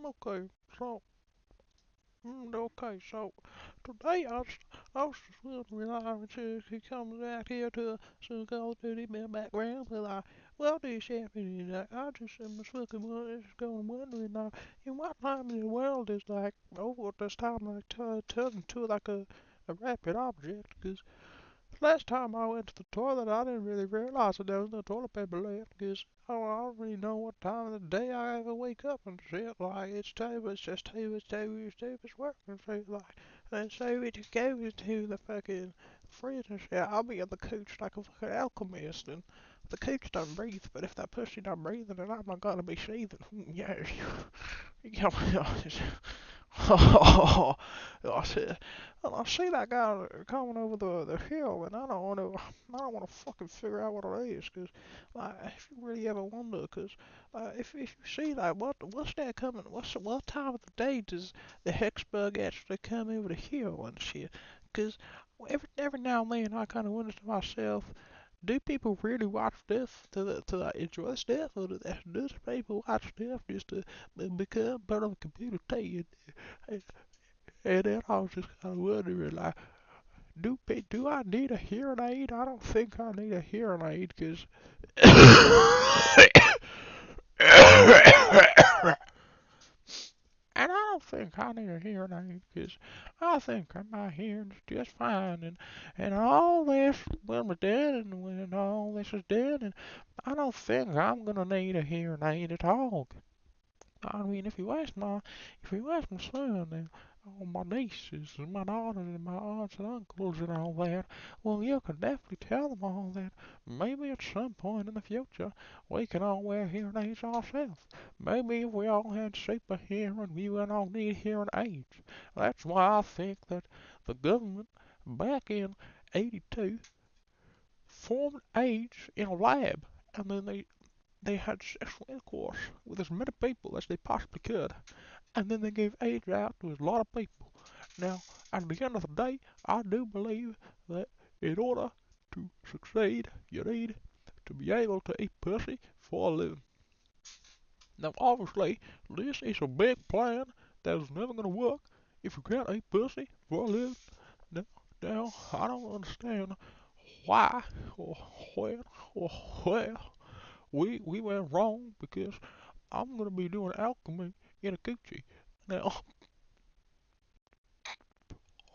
Okay, so, okay, so today I was just wondering, since he comes out here to some Call of Duty my background, but well, this happening, I just am just looking, just going wondering, in what time in the world is like over at this time like turn into like a rapid object? Because last time I went to the toilet, I didn't really realize that there was no toilet paper left because I don't really know what time of the day I ever wake up and shit. Like, it's time, it's just time, it's work and shit. Like, and so it just goes to the fucking fridge and shit. I'll be in the couch like a fucking alchemist and the couch don't breathe, but if that pussy don't breathe, then I'm not gonna be seething. Yeah, yeah, oh, I said, and I see that guy coming over the hill, and I don't want to fucking figure out what it is, cause like, if you really ever wonder, cause if you see like what's that coming, what time of the day does the Hexbug actually come over the hill and shit? Cause every now and then I kind of wonder to myself, do people really watch stuff to like enjoy stuff, or do people watch stuff just to become part of a computer thing? And, and then I was just kind of wondering, like, do I need a hearing aid? I don't think I need a hearing aid, cause and I don't think I need a hearing aid, cause I think my hearing's just fine, and all this when we're dead, and when all this is dead, and I don't think I'm gonna need a hearing aid at all. I mean, if you ask my son and all my nieces and my daughters and my aunts and uncles and all that, well, you can definitely tell them all that maybe at some point in the future we can all wear hearing aids ourselves. Maybe if we all had super hearing, we would all need hearing aids. That's why I think that the government back in '82 formed aids in a lab, and then they had sexual intercourse with as many people as they possibly could, and then they gave AIDS out to a lot of people. Now, at the end of the day, I do believe that in order to succeed, you need to be able to eat pussy for a living. Now, obviously, this is a big plan that is never going to work if you can't eat pussy for a living. Now, I don't understand why or when or where we went wrong, because I'm gonna be doing alchemy in a coochie. Now,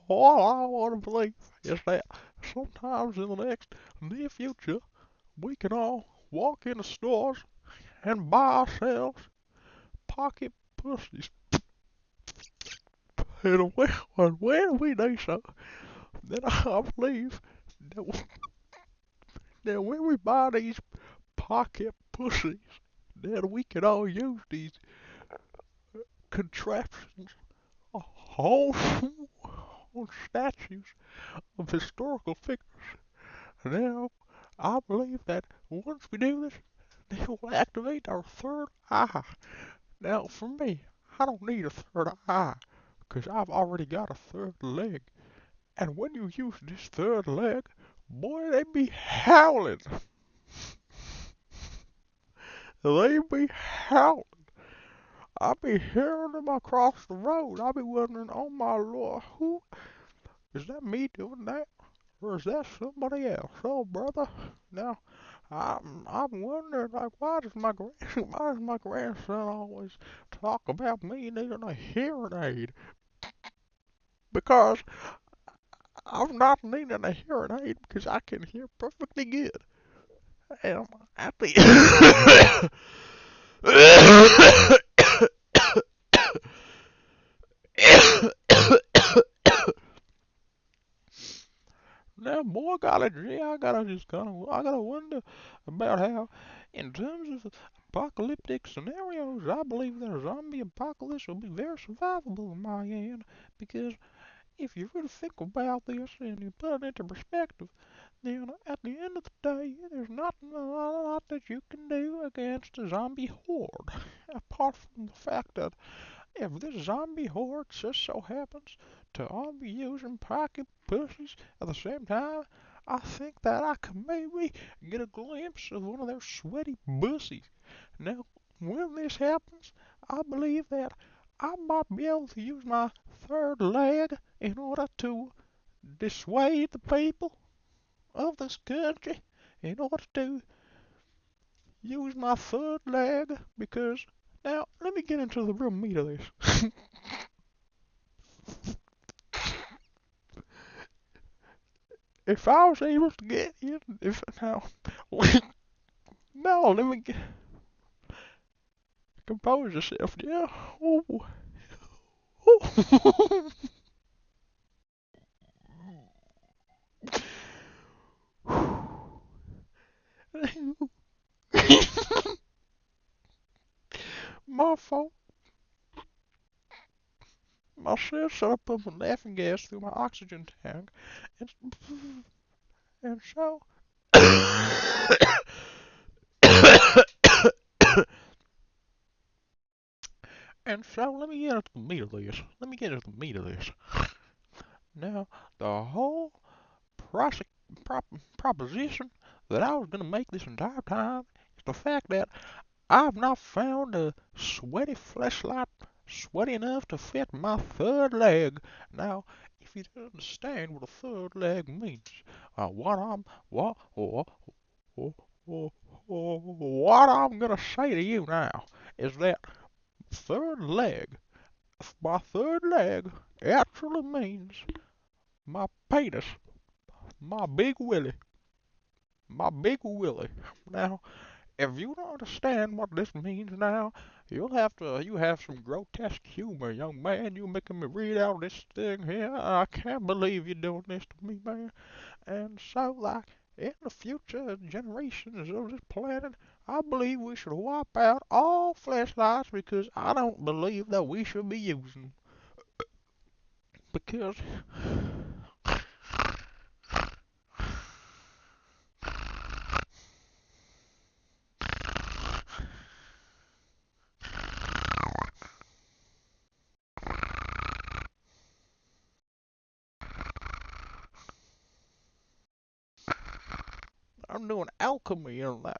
all I want to believe is that sometimes in the next near future, we can all walk into stores and buy ourselves pocket pussies. And when we do so, then I believe that, that when we buy these pocket pussies, then we can all use these contraptions on, on statues of historical figures. Now, I believe that once we do this, they will activate our third eye. Now, for me, I don't need a third eye, because I've already got a third leg. And when you use this third leg, boy, they be howling. They be howling. I be hearing them across the road. I be wondering, oh my lord, who is that, me doing that? Or is that somebody else? Oh, brother. Now, I'm wondering, like, why does my grandson always talk about me needing a hearing aid? Because I'm not needing a hearing aid, because I can hear perfectly good. And at the now, boy, I gotta wonder about how, in terms of apocalyptic scenarios, I believe that a zombie apocalypse will be very survivable in my end, because if you really think about this and you put it into perspective, then at the end of the day, there's not a lot that you can do against a zombie horde, apart from the fact that if this zombie horde just so happens to all be using pocket pussies at the same time, I think that I can maybe get a glimpse of one of their sweaty pussies. Now, when this happens, I believe that I might be able to use my third leg in order to dissuade the people of this country, in order to use my third leg, because now let me get into the real meat of this. If I was able to get in, if now, now let me get, compose yourself, yeah. Oh, oh. My fault. My shell started pumping laughing gas through my oxygen tank, and, and so, and so, let me get into the meat of this. Let me get into the meat of this. Now, the whole prosec- proposition that I was going to make this entire time is the fact that I've not found a sweaty fleshlight sweaty enough to fit my third leg. Now, if you don't understand what a third leg means, what I'm what I'm gonna say to you now is that third leg, my third leg actually means my penis, my big willy, my big willy. Now, if you don't understand what this means now, you have some grotesque humor, young man. You're making me read out this thing here. I can't believe you're doing this to me, man. And so, like, in the future generations of this planet, I believe we should wipe out all flashlights because I don't believe that we should be using them. Because I'm doing alchemy in that.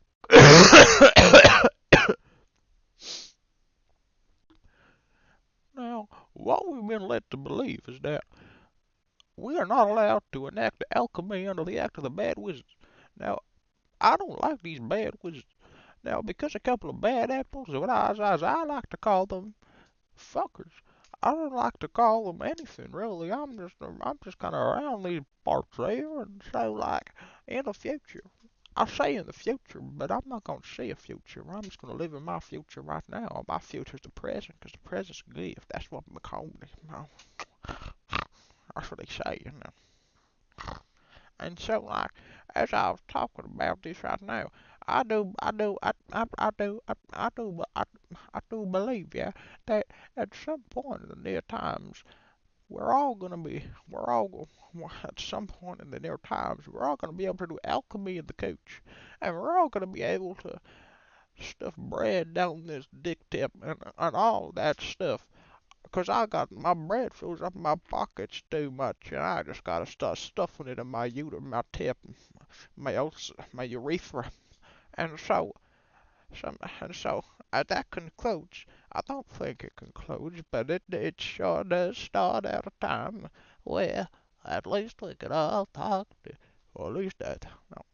Now, what we've been led to believe is that we are not allowed to enact alchemy under the Act of the Bad Wizards. Now, I don't like these bad wizards. Now, because a couple of bad apples, what I like to call them fuckers. I don't like to call them anything really. I'm just kind of around these parts there, and so like in the future, I say in the future, but I'm not gonna see a future. I'm just gonna live in my future right now. My future's the present, 'cause the present's a gift. That's what McConaughey, you know. That's what they say, you know. And so, like, as I was talking about this right now, I do believe, yeah, that at some point in the near times, at some point in the near times, we're all gonna be able to do alchemy in the coach, and we're all gonna be able to stuff bread down this dick tip and all that stuff. 'Cause I got my bread fills up my pockets too much, and I just gotta start stuffing it in my tip, my urethra, and so that concludes. I don't think it concludes, but it sure does start at a time where at least we could all talk to, or at least that. No.